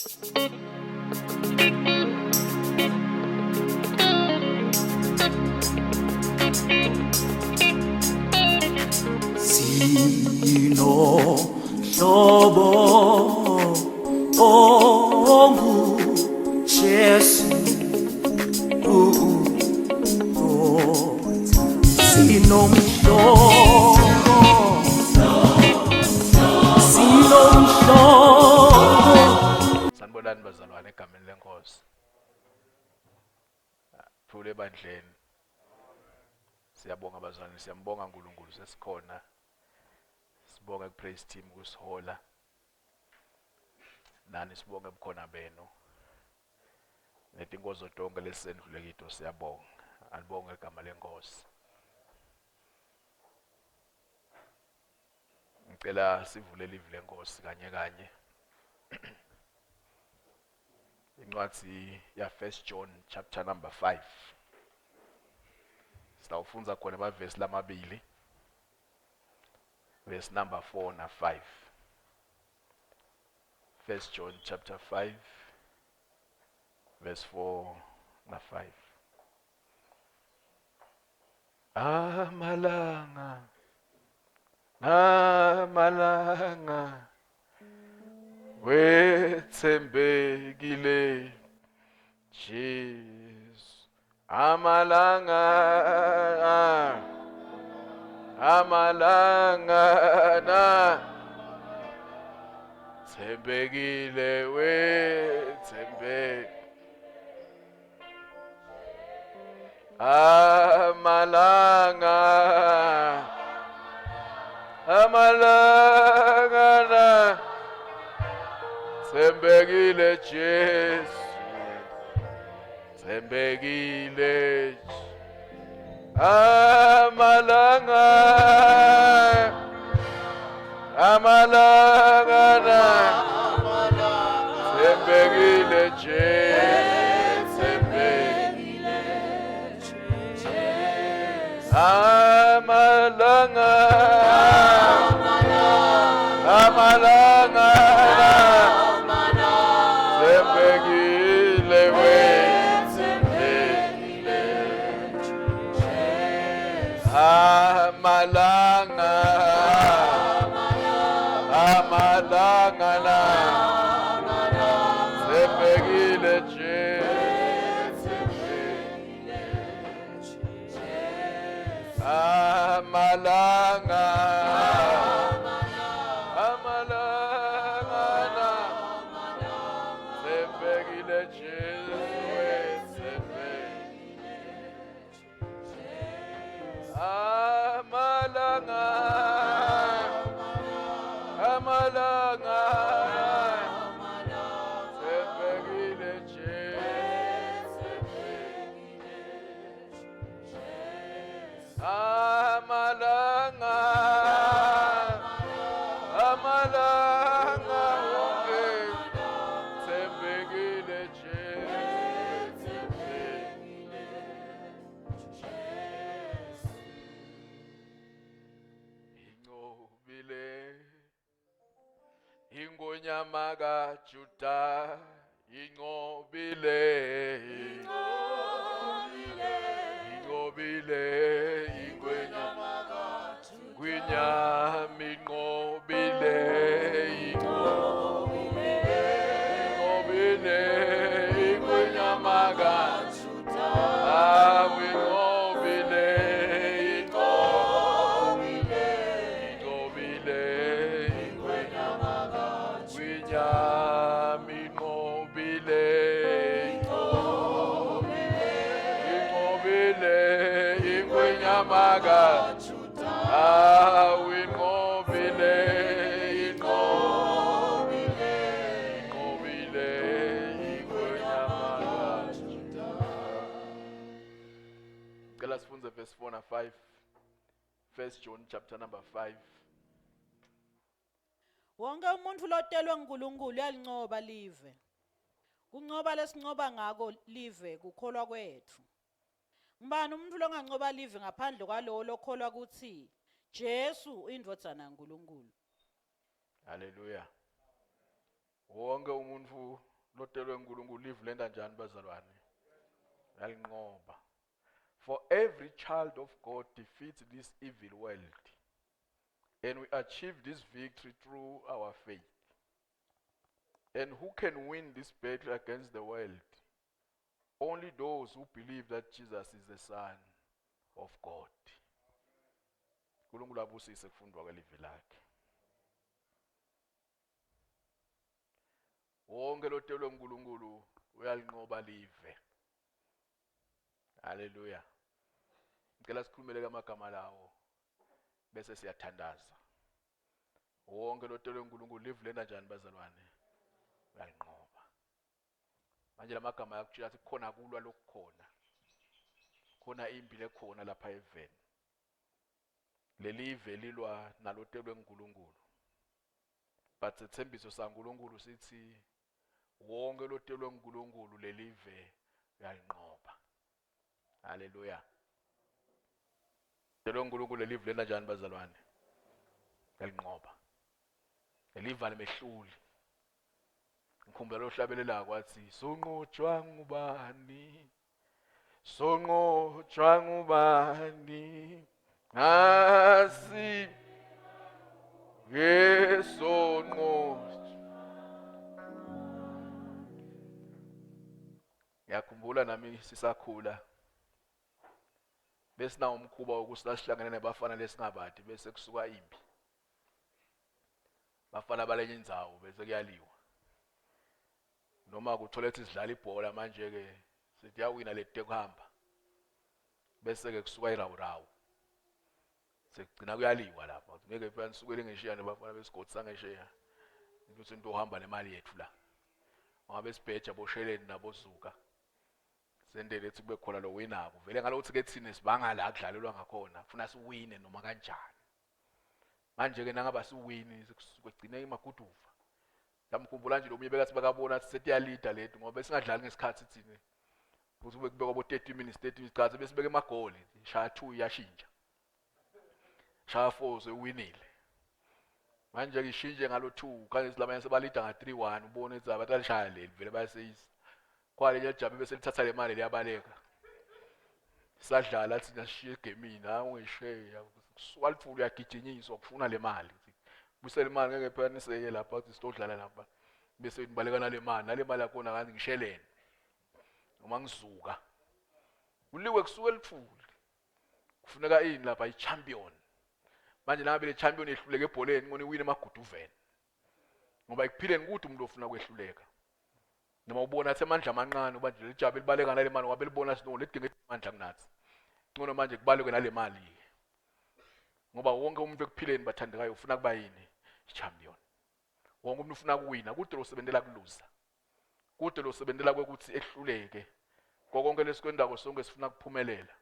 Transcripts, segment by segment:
Sino hlobo ongu Jesu Sanibonani bazalwane egameni lenkosi. Thule ebandleni. Siyabonga bazalwane, siyambonga uNkulunkulu sesikhona. Sibonga ku-praise team kusihola. Nani sibonga ebukhona benu. Netinkozo tonke lesendlule kitho siyabonga. Alibonga igama lenkosi. Ngicela sivule live lenkosi kanye kanye. Incwadi ya 1 John chapter number 5. Sitawufunza khona amavesi lamabili. Verse number 4 na 5. 1 John chapter 5 verse 4 na 5. Amalanga wethembekile Jesu. Amalanga na thembekile wethembekile. Amalanga na thembekile Jesu. Thembekile amalanga na thembekile Jesu. Thembekile amalanga thembekile wethembekile amalanga na thembekile Jesu. Amalanga na thembekile Jesu. Amalanga thembekile Jesu. Amalanga thembekile Jesu. Ingobile ingonyama kaJuda ingobile ingonyama kaJuda ingobile ingonyama kaJuda Cela sifunze verse 4 na 5. 1 John chapter number 5. Wonke umuntu lotelwe uNkulunkulu uyalincoba live. Kuncoba lesincoba ngako live kukholwa kwethu. Ngibani umuntu longancoba live ngaphandle kwalowo lokholwa ukuthi Jesu uyindodana kaNkulunkulu. Hallelujah. Wonke umuntu lotelwe uNkulunkulu live lenda njani bazalwane? Yalinqoba. For every child of God defeats this evil world. And we achieve this victory through our faith. And who can win this battle against the world? Only those who believe that Jesus is the Son of God. uNkulunkulu abusise kufundwa kwelivi lakhe. Wonke lotelwe uNkulunkulu uyalinqoba live. Hallelujah. Ngicela sikhulumele amagama lawo bese siyathandaza. Wonke lotelwe uNkulunkulu live lena njani bazalwane? Uyalinqoba. Manje lamagama yakutshela ukuthi kukhona kulwa lokukhona. Khona impi lekhona lapha eveni. Lelive lilwa nalotelwe uNkulunkulu. But sithembiso saNkulunkulu sithi wonke lotelwe uNkulunkulu lelive uyalinqoba. Hallelujah. Lotelwe uNkulunkulu lelive lena njani bazalwane? Uyalinqoba. Lelive lemehluli. Ngikhumbula lo hlabelela kwathi sonqotshwa ngubani? Sonqotshwa ngubani? Asi yesonqotshwa. Ngiyakhumbula nami sisakhula. Besina umkhuba wokusasihlangene nebafana lesingabadi bese kusuka impi. Bafana balenye indzawo bese kuyaliwa. Noma kutholethe isidlala ibhola manje ke sithi yawina lethe kuhamba. Bese ke kusuka irawurawu. Sekugcina kuyaliwa lapha. Ngeke phela nisukele ngeshiya nebafana besigodi sangeshiya. Ukuthi into ohamba nemali yethu la. Ngabe sibheja bosheleni nabozuka. Sendele ethi kube khona lo winako. Vele ngalokuthi ke thina sibanga la kudlalelwa ngakhona. Ufuna siwine noma kanjani. Manje ke nangaba siwini sekugcina imaguduva. Yamkhumbula nje lo munye bekathi bakabona ukuthi setiyalida lethu ngoba singadlali ngesikhathi thina. Ukuthi kube kubekwa bo 30 minutes cha bese beke emagoli. Shaya 2 iyashintsha. Shaya 4 sewinile. Manje ke ishintshe ngalo 2 kanye silabanye sebalida nga 3-1 ubone ukuthi abatalishaya leli vele bayaseyisa. Kwale njabe bese lithatha le mali liyabaleka. Sadlala thina sishiye egemini awungisheya kusuka litfulu yagijinyiswa kufuna le mali. Busele imali ngeke phela niseye lapha ukuthi sitodlala lapha. Bese nibaleka nale mali yakona kanti ngishelene. Noma ngizuka. Uliwe kusuka litfulu. Kufuneka ini lapha i-champion. Manje nabe le champion ehluleke ebholeni ngone win emaguduveni. Ngoba ikuphileni ukuthi umuntu ofuna kwehluleka. Noma ubona athi amandla amancane uba nje lijabe libaleka nale mali ngoba libona sino lidinga amandla kunathi. Ngcono manje kubaleke nale mali. Ngoba wonke umuntu ekuphileni bathandekayo ufuna kuba yini? I-champion. Wonke umuntu ufuna kuwina, kude lo sebenzela kuluza. Kude lo sebenzela kwekuthi ehluleke. Konke lesikwendako sonke sifuna kuphumelela.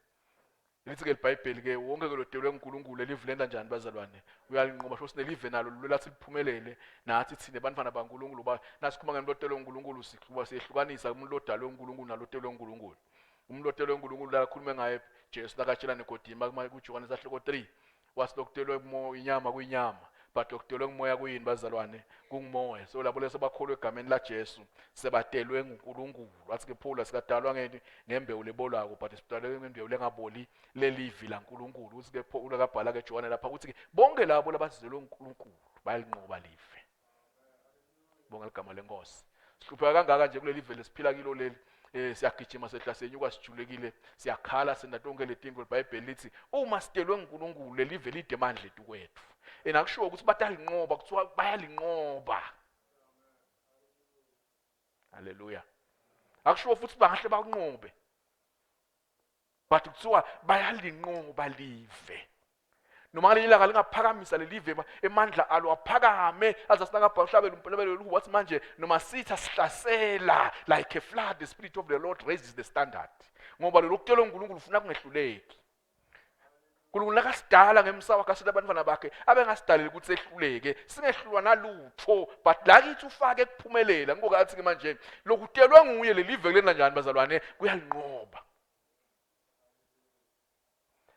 Lithi ke iBhayibheli ke wonke ke lodelwe uNkulunkulu elive lenda njani bazalwane? Uyalinqoba sho sinelive nalo lathi liphumelele nathi thine bantwana baNkulunkulu ba nasikhuma ngelodelwe uNkulunkulu sikhuba siyehlukanisa umuntu lodalwe uNkulunkulu nalodelwe uNkulunkulu. Umuntu lodelwe uNkulunkulu la khuluma ngaye Jesu nakatshela nikodima kuJohane sahloko 3 wasilokudelwe kumoya inyama kuyinyama but lokudelwe kumoya kuyini bazalwane kungumoya. So labo leso bakholwe egameni la Jesu sebadelwe nguNkulunkulu. Wathi ke Paul asikadalwa ngembewu lebolako but sibadalwe ngembewu lengaboli lelivi laNkulunkulu. Uthi ke Paul akabhala ke John lapha ukuthi ke bonke labo labazizelwe uNkulunkulu bayalinqoba live. Bonke igama lenkosi. Sihlupheka kangaka nje kuleli live lesiphila kilo leli. Siyagijima sehla senyuka sijulekile siyakhala senda tonke letinto iBhayibheli lithi uma sitelwe uNkulunkulu lelive lide amandla ethu kwethu. Akushiwo ukuthi batalinqoba kuthiwa bayalinqoba. Hallelujah. Akushiwo futhi bangahle bakunqobe. But kuthiwa bayalinqoba live. Noma ngelinye ilanga lingaphakamisa lelive emandla alo aphakame azasinakabhala uhlabela umpelebelo wathi manje noma sitha sihlasela like a flood the spirit of the Lord raises the standard. Ngoba lokutelwa uNkulunkulu ufuna kungehluleki. uNkulunkulu akasidala ngemsa wakhe asithi abantwana bakhe abengasidaleli ukuthi sehluleke singehlulwa nalutho but la kithi ufake ekuphumelela ngokathi ke manje lokutelwa nguye lelive kulena njani bazalwane kuyalinqoba.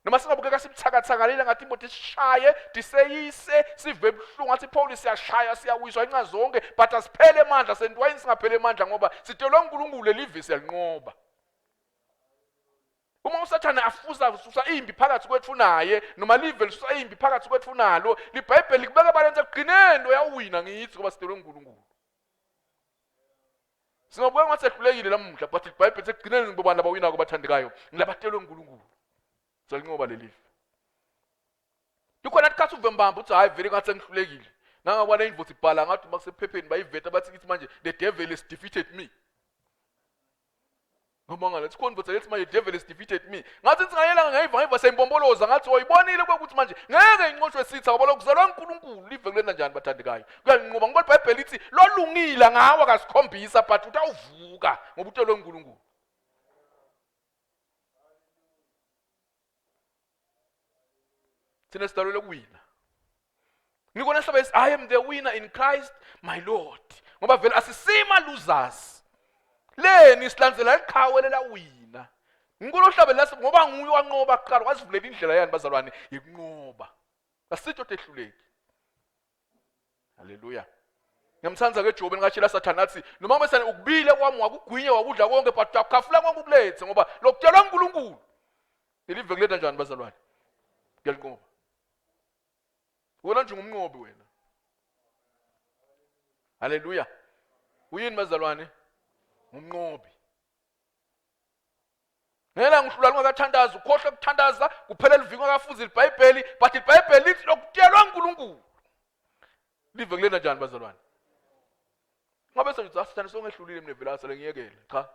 noma singabukeka sibuthakathakalela ngathi imoto sishaye diseyise sive ebuhlungu ngathi Paul siyashaya siyawiswa inqa zonke but asiphele amandla sentwayini singaphele amandla ngoba sitelwa uNkulunkulu lelive siyalinqoba. Uma usathane afuza ususa imbi phakathi kwethu naye noma live lisusa imbi phakathi kwethu nalo liBhayibheli kubeka balonze kugcineni uyawina ngithi ngoba sitelwe uNkulunkulu. Singabuka ngathi ehlulekile lamuhla but iBhayibheli sekugcineni ngibobani abawina kubathandekayo ngilabatelwe uNkulunkulu. Salinqoba lelive. Kukhona isikhathi uvembamba uthi hayi vele ngathi sengihlulekile. Nangabona indvodza ibhala ngathi makusephepheni bayiveta bathi kithi manje the devil has defeated me. Ngoba ngale sikhona indvodza lethi manje the devil has defeated me. Ngathi singayela ngayiva seyimbomboloza ngathi oyibonile ukuthi manje ngeke inqoshwe sitha ngoba lokuzalwa uNkulunkulu live kulena njani bathandekayo. Kuyalinqoba ngoba iBhayibheli lithi lolungile ngawe akasikhombisa but utawuvuka ngoba utelwe uNkulunkulu. Thina sidalelwe ukuwina. Ngikona sihlaba esi I am the winner in Christ my Lord. Ngoba vele asisima losers. Leni isilandzela iqhawe lela wina. Ngikolo hlabe lasi ngoba nguye wanqoba kuqala wasivulela indlela yani bazalwane yekunqoba. Asitho tehluleki. Haleluya. Ngiyamthanza ke Job ngakashela Sathane athi noma besane ukubile kwami wakugwinya wakudla konke but ukhafula konke ukulethe ngoba lokutshelwa uNkulunkulu. Lelive kuletha njani bazalwane? Ngiyalinqoba. Wena nje ngumnqobi wena. Haleluya. Uyini bazalwane? Umnqobi. Ngela ngihlula ngakathandaza ukhohle ukuthandaza kuphela liviko akafuzi iBhayibheli but iBhayibheli lithi lokutshelwa uNkulunkulu. Live kulena njani bazalwane? Ngabe sengithi asithande songehlulile mina vela asale ngiyekele. Cha.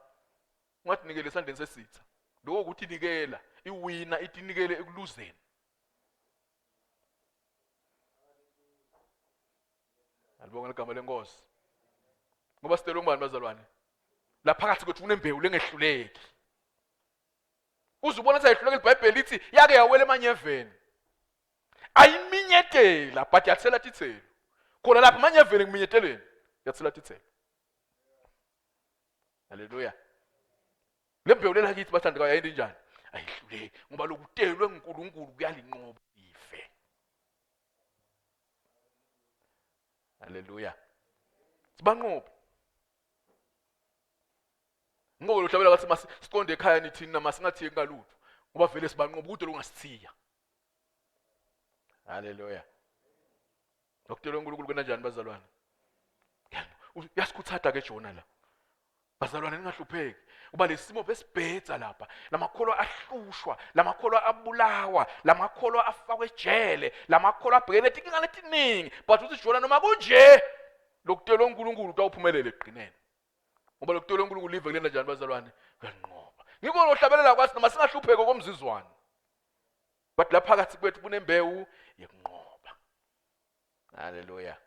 Ngathi nikele esandleni sesitha. Lokho ukuthi nikela, iwina itinikele ekuluzeni. Alibonga igama lenkosi. Ngoba sitelwe ngubani bazalwane? La phakathi kwethu kunembewu lengehluleki. Uzubona ukuthi ayihluleki iBhayibheli lithi yake yawela emanyeveni. Ayiminyetela but yathela tithelo. Khona lapha emanyeveni ngiminyeteleni yathela tithelo. Haleluya. Le mbewu lela kithi bathandekayo ayindi njani? Ayihluleki ngoba lokutelwe uNkulunkulu kuyalinqoba ife. Haleluya. Sibanqobe. Ngoba lo hlabela kathi masiqonde ekhaya nithi nina masingathiye ngalutho ngoba vele sibanqobe kude longasithiya. Haleluya. Lokutelwe uNkulunkulu kwena njani bazalwane? Yasikhuthatha ke Jona la. Bazalwane ningahlupheki. Uba lesimo besibhetha lapha. Lamakholwa ahlushwa, lamakholwa abulawa, lamakholwa afakwe ejele, lamakholwa abhekene inkinga letiningi. But uthi Jona noma kunje lokutelwe uNkulunkulu utawuphumelela eqineni. Ngoba lokutelwe uNkulunkulu live kulena njani bazalwane? Kuyanqoba. Ngikho lohlabelela kwathi noma singahlupheki komzizwana. But lapha phakathi kwethu kunembewu yekunqoba. Haleluya.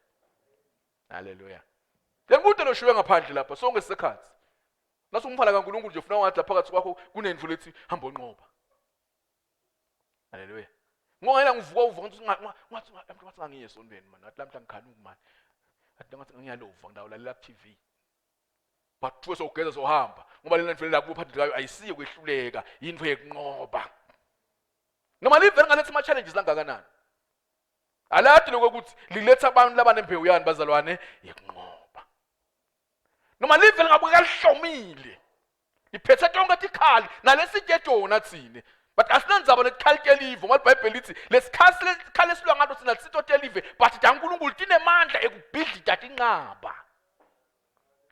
Haleluya. Ngikude lo shiwe ngaphandle lapha sonke isikhathi. Naso umfana kaNkulunkulu nje ufuna ngathi lapha phakathi kwakho kunendlu lethi hamba onqoba. Haleluya. Ngongela ngivuka uvuka ngathi ngathi ngangiye esondweni man. Ngathi lamhla ngikhanuka man. Ngathi ngathi ngiyalova ngidawulalela TV. But futhi sogeza sohamba ngoba lena ndlela lapho uphathekayo ayisiye kwehluleka into yekunqoba. Noma live ngalethi ama challenges langakanani. Alathi lokuthi liletha abantu labanembewu yani bazalwane yekunqoba. Noma live ngabuka lihlomile. Iphethe tonke tikhali nalesitye Jona thine. But asinandzaba nekhali telive ngoba iBhayibheli lithi lesikhali esilwa ngathi sina sito telive but uNkulunkulu tinemandla ekubhidlita tinqaba.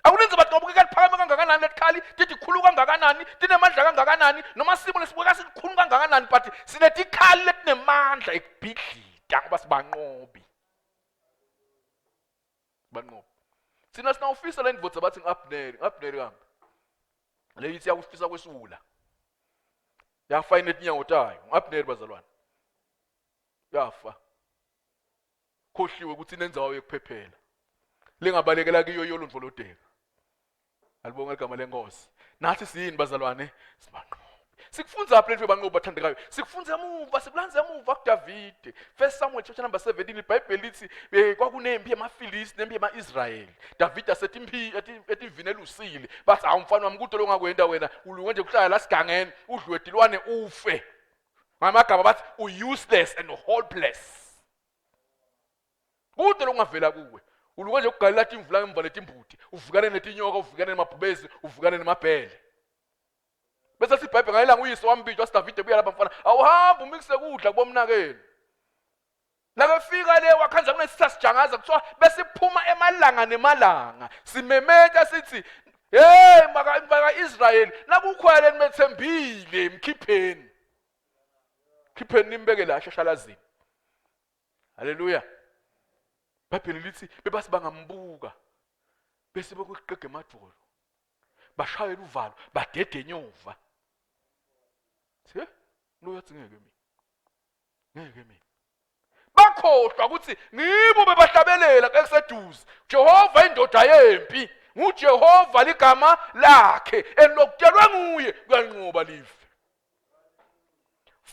Awunenze bathi ngoba liphakame kangakanani lekhali tithi khulu kangakanani tinemandla kangakanani noma simo lesibuka sikhulu kangakanani but sinetikhali letinemandla ekubhidlita ngoba sibanqobi. Banqobi. Sina sinawufisa la indvodza bathi ngAbneri kambe. Leyithi yakufisa kwesula. Yafa inetinyawo tayo. ngAbneri bazalwane. Yafa. Khohliwe ukuthi inenzawo yekuphephela. Lengabalekela kiyo yolondvolodeka. Alibonga igama lenkosi. Nathi siyini bazalwane? Sibanqobi. Sikufunza apha lento banqobi bathandekayo. Sikufunza emuva, sikulanza emuva kuDavide. 1 Samuel chapter number 17 iBhayibheli lithi kwakunempi yamaFilisti nempi yamaIsrayeli. Davide asethi ethi ivine lusile. Bathi awumfana wami kude lo ngakwenda wena ulunge nje kuhlala la sigangeni udlwedilwane ufe. ngamagama bathi u-useless and hopeless. Kude lokungavela kuwe. Uluka nje ukugalela imvula emva netimbuti, uvukane netinyoka, uvukane nemabhubezi, uvukane nemabhele. Bese sithi iBhayibheli ngayilanga uyise wambitshwa siDavide buya lapha mfana, awuhamba umikise kudla kubomnakeni. Nakafika le wakhanza kunesitha sijangaza kuthiwa bese phuma emalanga nemalanga. Simemeta sithi, "Hey maka Israel, nakukhwele nimethembile mkhipheni." Khipheni nimbeke la shashalazini. Haleluya. iBhayibheli lithi bebasi bangambuka bese bokuqege emadolo. Bashayela uvalo, badede enyova. Lo yatsingeke mina. Ngeke mina. Bakhohlwa ukuthi ngibo bebahlabelela kuseduze. Jehova indoda yempi, nguJehova ligama lakhe, enokutelwe nguye kuyanqoba live.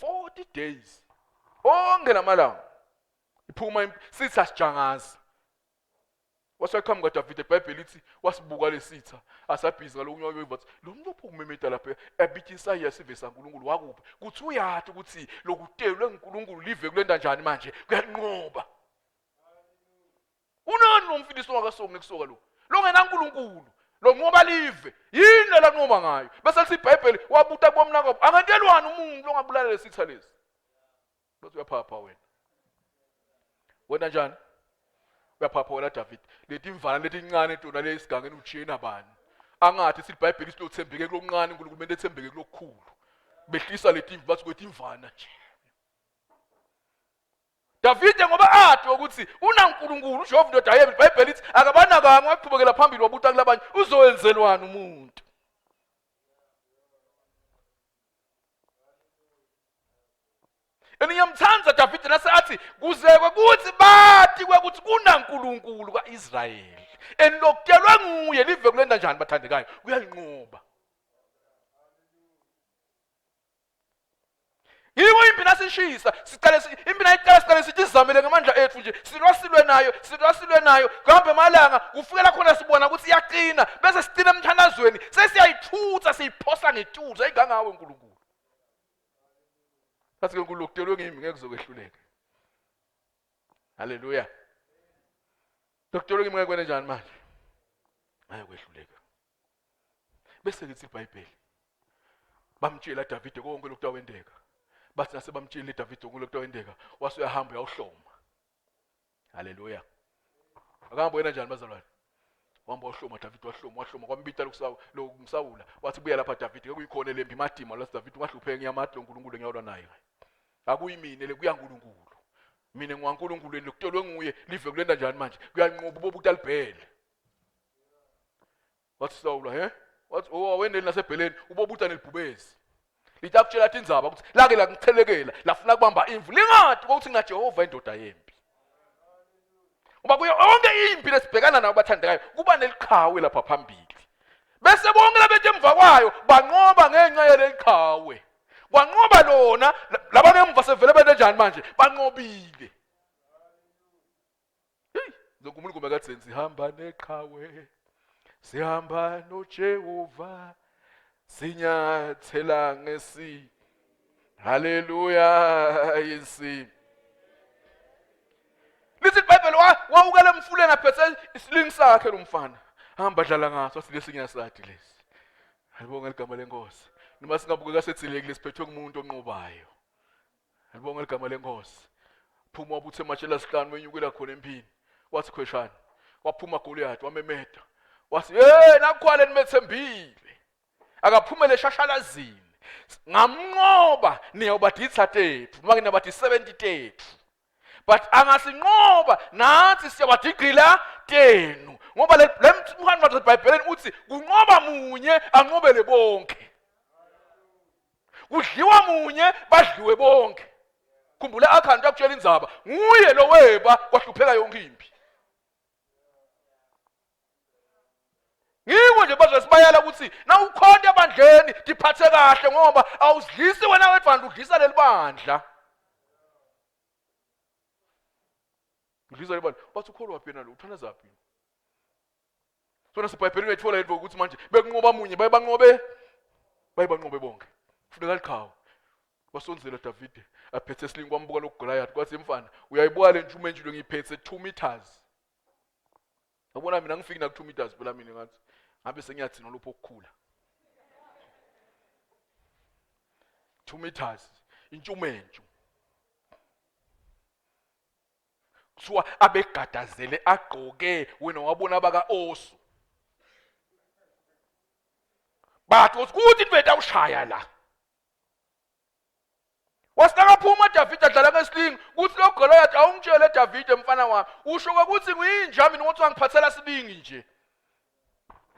40 days. Onke lamalanga. Iphuma sithi asijangaza. Wasekhamba kaDavide iBhayibheli lithi wasibuka lesitha asabhizi ngalokunywa kwevathi lo muntu ophumemeta lapha ebithi Isaiah sivesa uNkulunkulu wakuphi kuthi uyathi ukuthi lokutelwe uNkulunkulu live kulenda njani manje kuyanqoba. Unani nomfiliso wakasonke kusoka lo ngena uNkulunkulu lo nqoba live yini la nqoba ngayo bese lithi iBhayibheli wabuta bomnako angentelwani umuntu ongabulala lesitha lesi bese uyaphapha wena njani uyaphapha wena David leti imvana letincane tona lesigangeni ujiyena bani angathi sithi iBhayibheli silothembeke kuloncane uNkulunkulu kumele ethembeke kulokukhulu behlisa leti bathi kwethi imvana nje. Davide ngoba athi ukuthi unaNkulunkulu uJehova indoda yempi iBhayibheli lithi akabana kanye waqhubekela phambili wabuta kulabanye uzowenzelwani umuntu. Eniyamthanza Davide naseathi kuzekwe kuthi bathi kwekuthi kunaNkulunkulu kaIsrayeli enokutelwe nguye live kulenda njani bathandekayo kuyanqoba. Yiko impi nasishisa siqale impi nayiqala siqale sithi sizamele ngamandla ethu nje silwasilwe nayo kuhambe emalanga kufikela khona sibona ukuthi iyaqina bese siqina emthandazweni sesiyayithutha siyiphosa ngetuza ayingangawe uNkulunkulu. Sathi ke uNkulunkulu kutelwe ngimi ngeke kuzokwehluleka. Haleluya. Kutelwe ngimi ngeke kwene njani manje? Hayi kwehluleka. Bese lithi iBhayibheli bamtshela Davide konke lokhu kwawendeka. Bathi nasebamtshela Davide konke lokhu kwawendeka wasuyahamba uyawuhloma. Haleluya. Akahamba wena njani bazalwane? Wamba wahloma Davide wahloma kwambita lokumsawula wathi buya lapha Davide kuyikhona lempi madima la Davide ungahlupheki ngiyamathi uNkulunkulu ngiyalwa naye. Akuyimini le kuya uNkulunkulu. Mina ngwaNkulunkulu lokutelwe nguye live kulenda njani manje? Kuyanqoba bobuthi alibhele. Wathi Sawula wathi wendeni nasebheleni ubobuthi nelibhubezi. Lithi akutshela athi indzaba ukuthi lake la ngithelekela lafuna kubamba imvu lingathi ukuthi ngaJehova indoda yempi. Uba kuyo onke impi lesibhekana nabo bathandekayo kuba neliqhawe lapha phambili. Bese bonke labethe emva kwayo banqoba ngenxa yeliqhawe. Kwanqoba lona labangemva sevele bende njani manje banqobile. Zonkulunkulu bekathi sihamba neqhawe sihamba noJehova sinyathela ngesi. Haleluya yinsi. Lithi iBhayibheli wawukela emfuleni aphethe isilingi sakhe lo mfana. Hamba dlala ngaso silesinya sathi lesi. Alibonga igama lenkosi. Noma singabukeka sethilekile siphethwe kumuntu onqobayo. Alibonga igama lenkosi. Phuma wabuthe ematshela sihlanu wenyukela khona empini. Wathi khweshana. Waphuma Goliath wamemeta. Wathi nakukhwale nimethembile. Akaphumele shashalazini. Ngamnqoba niyobathi 30 noma ke nabathi 70 but angasinqoba nathi siyabathi igqila 10 ngoba le mfana waseBhayibhelini uthi kunqoba munye anqobele bonke. Kudliwa munye badliwe bonke. Khumbula akhanda akutshela indzaba nguye lo weba kwahlupheka yonke impi. Ngiko nje baze sibayala ukuthi na ukhonde ebandleni diphathe kahle ngoba awusidlisi wena wethu udlisa leli bandla. Udlisa leli bandla bathi ukholwa waphi na lo uthanda zaphi? Sona siBhayibhelini ethola into ukuthi manje bekunqoba munye bayibanqobe bonke. Funeka liqhawe. wasonzela Davide aphethe esilingi kwambuka loGoliath kwathi mfana uyayibuka le ntshume enjilo ngiyiphethe 2 meters. Yabona mina ngifiki na 2 meters phela mina ngathi ngabe sengiyathina lopho okukhula. 2 meters intshumentshu. Kuthiwa abegadazele agqoke wena wabona baka Osu. Bathi ukuthi inveda ushaya la. Wasitakaphuma Davide adlala ngeslingi kuthi lo Goliath awumtshele Davide mfana wami usho ukuthi nguyinja mina ukuthi wangiphathela silingi nje.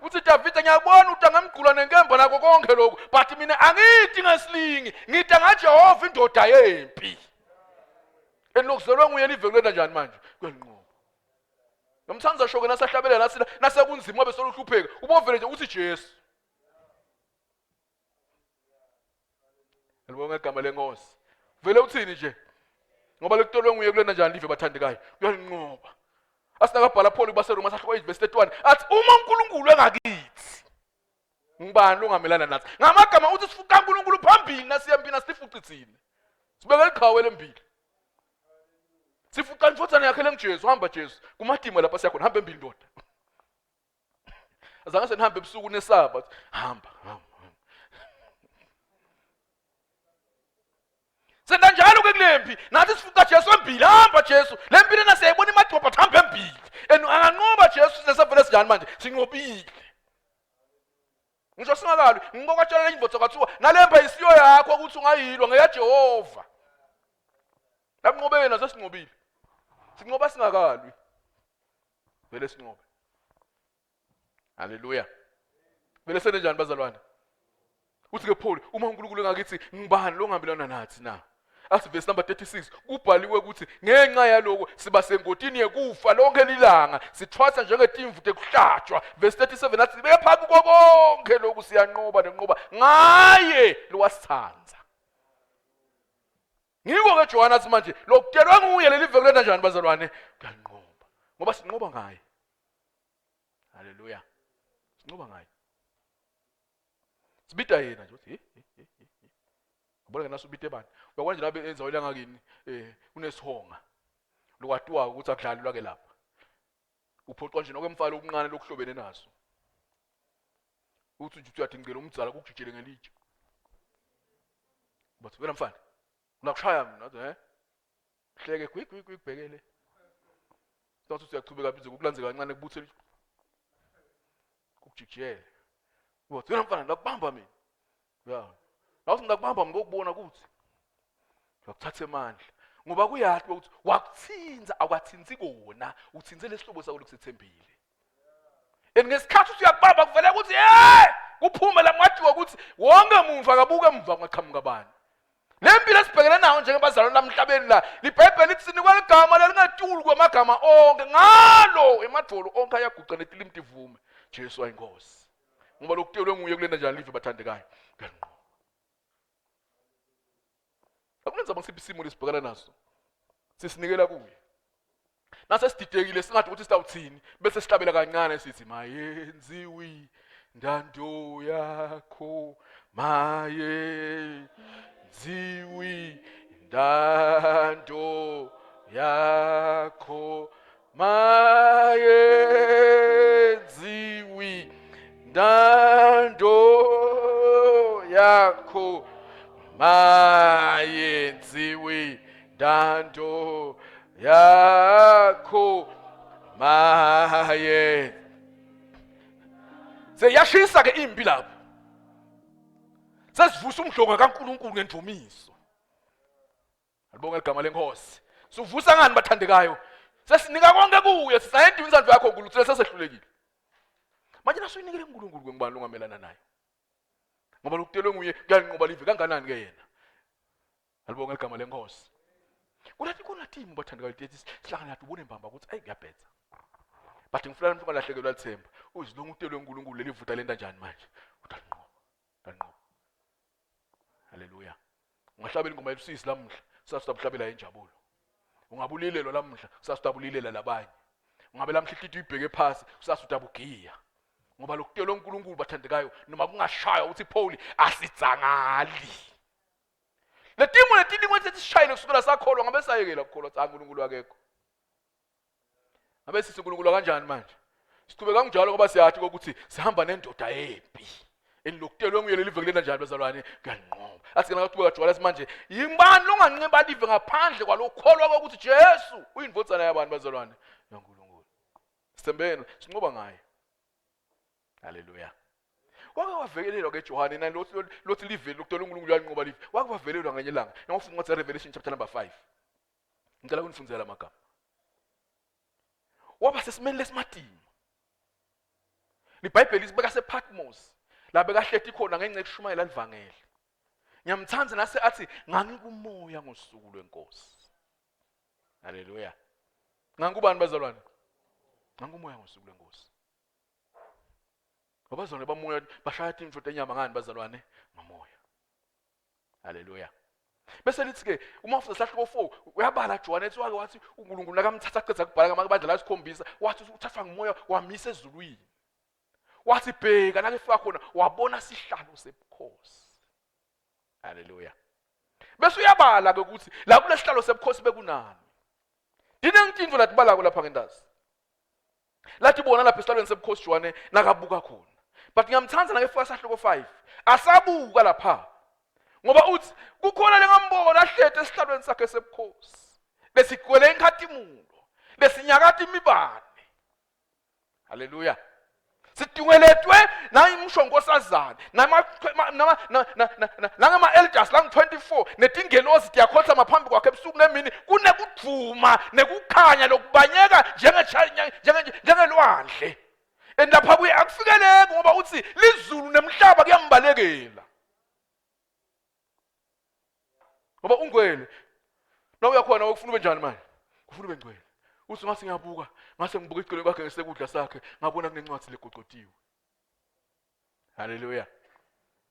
Uthi Davide ngiyabona ukuthi angamgqula nenkemba nako konke lokho but mina angithi ngeslingi ngida ngaJehova indoda yempi. Enokuzelwe nguye livekulena njani manje kwelinqobo. Nomthanza shoko nasahlabelela nasekunzima wabe soluhlupheka ubovele nje uthi Jesu. Elibonga igama lenkosi. Vele uthini nje? Ngoba lekutolwe nguye kulena njani live bathandekayo. Uyalinqoba. Asinakabhala Paul baseRoma sahloko verse 31 athi uma uNkulunkulu engakithi ngibani lo ngamelana nathi. Ngamagama uthi sifuka uNkulunkulu phambili nasiyempini sifuqithini. Sibeke iqhawe lempilo. Sifuka imfothana yakhe lengiJesu hamba Jesu. Kumadima lapha siyakhona hamba embili ndoda. Azange senihambe ebusuku nesaba hamba. Senda njalo ke kulempi nathi sifuka Jesu embili hamba Jesu lempilo nasiyayibona imadroba hamba embili anganqoba Jesu sesavele sinjani manje sinqobile ngisho singakalwi ngibokatshela indvodza kwathiwa nalemba isiyo yakho ukuthi ungayilwa ngeyaJehova lakunqobe wena sesinqobile sinqoba singakalwi vele sinqobe haleluya vele sene njani bazalwane uthi ke Paul uma uNkulunkulu engakithi ngibani lo ngihambelana nathi na athi verse number 36 kubhaliwe ukuthi ngenxa yaloko siba sengotini yekufa lonke lilanga sithwasa njengetimvu tekuhlatshwa verse 37 athi bephaku konke lokhu siyanqoba nenqoba ngaye lowasithanza. Ngiko ke Johana athi manje lokutelwa nguye leli veke lena njani bazalwane kuyanqoba ngoba sinqoba ngaye. Haleluya. Sinqoba ngaye. Sibita yena nje uthi ubona naso ubite bani uyakwazi nje labe enza olanga kini unesihonga lokwatiwa ukuthi akudlalelwa ke lapha uphoqwa nje nokwemfalo okuncane lokuhlobene naso uthi nje uyadingela umdzala ukujijele ngelitshe bathi wena mfana unakushaya mina hleke kwikubhekele sothi uyachubeka bize ukulandzela kancane kubuthela ukujijele bathi wena mfana nakubamba mina ya nawuthi ngakubamba ngokubona ukuthi ngakuthatha emandla ngoba kuyathi ukuthi wakuthinza akwathinzi kona uthinze lesihlobo sakho lokusethembile ngesikhathi usiyakubamba kuvela ukuthi kuphume lamwadiwa ukuthi wonke umuntu akabuke emva ngaqhamuka bani lempilo esibhekene nayo njengebazalwane lamhlabeni la libhayibheli lithi sinikwa igama lelingatuli kwamagama onke ngalo emadolo onke ayaguqa netilimti ivume Jesu ayinkosi ngoba lokutelwe nguye kulena njani live bathandekayo kuyanqoba. Akulenza ngisiphi isimo lesibhekana naso sisinikela kuye nase sididekile singathi ukuthi sitawuthini bese sihlabela kancane sithi mayenziwi ndando yakho mayenziwi ndando yakho mayenziwi ndando yakho mayenziwi ndando yakho maye seyashisa ke impi lapho sesivusa umhlonga kaNkulunkulu ngendumiso alibonga igama lenkosi sivusa ngani bathandekayo sesinika konke kuye sisayendini insandlo yakho nkulunkulu sesehlulekile manje nasuyinikele uNkulunkulu ngibani longamelana naye ngoba lokutelwe nguye kuyanqoba live kanganani ke yena alibonga igama lenkosi ulathi kuna team bathandekayo lithi sihlangana nathi ubone mbamba ukuthi ngiyabhetha but ngifuna umuntu ongalahlekelwa lithemba uzilonga utelwe uNkulunkulu leli vuta lenta njani manje utanqoba haleluya ungahlabela ingoma yelusisi lamhla sasitabuhlabela injabulo ungabulilelwa lamhla sasitabulilela labanye ungabe lamhla ihlithu ibheke phansi sasutabugiya ngoba lokutelwe uNkulunkulu bathandekayo noma kungashaya uthi Paul asitsangali Le timo letilingo sesishayile kusukela sakholwa ngabe sayekela ukukholwa cha uNkulunkulu akekho. Ngabe sisiNkulunkulu kanjani manje? Siqhubeka kanjalo ngoba siyathi ukuthi sihamba nendoda empi. Enilokutelwe nguyele live kulena njalo bazalwane kuyanqoba. Athi kana kuqhubeka jwala manje yingibani longanqeba live ngaphandle kwalokholwa ukuthi Jesu uyindvodzana yabantu bazalwane yaNkulunkulu. Sithembeni sinqoba ngaye. Haleluya. Wake wavelelwa ke Johane na lothi live lokutelwe uNkulunkulu uyanqoba live. Wake wavelelwa ngenye ilanga. Ngiyafuna ukuthi Revelation chapter number 5. Ngicela unifundzele amagama. Waba sesimeni lesimatima. IBhayibheli libeka sePatmos. La bekahlethi khona ngenxa yokushumayela ivangeli. Ngiyamthanda nase athi ngangikumoya ngosuku lwenkosi. Haleluya. Ngangubani bazalwane? Ngangikumoya ngosuku lwenkosi. Abazalwane bamoya bashaya imfutho enyama ngani bazalwane? Ngamoya. Haleluya. Bese lithi ke uma ufunda sahluko 4 uyabala John ethi wake wathi uNkulunkulu nakamthatha aqedza kubhala ngamabandla la sikhombisa wathi uthathwa ngumoya wamisa ezulwini. Wathi bheka nake fika khona wabona sihlalo sebukhosi. Haleluya. Bese uyabala ke ukuthi la kule sihlalo sebukhosi bekunani. Dine ngitindvo latibala lapha ngendazi. Lathi bona lapha esihlalweni sebukhosi John nakabuka khona. But ngiyamthanda nake fika sahluko 5. Asabuka lapha. Ngoba uthi kukhona lengambona ahlete esihlalweni sakhe sebukhosi. Lesigwele enkhathimulo. Lesinyakati imibane. Haleluya. Sidungeletwe nayimshongosazana nama elders lang 24 netingelozi diyakhotha maphambi kwakhe ebusuku nemini kunekudvuma nekukhanya lokubanyeka njengelwandle lapha kuye akufikeleki ngoba uthi lizulu nemhlaba kuyambalekela ngoba ungcwele nawe uyakhona ukufuna ube njani manje ufuna ube ngcwele uthi ngathi ngiyabuka ngase ngibuka iceleni kwakhe ngesekudla sakhe ngabona kunencwadi legoqotiwe. Haleluya.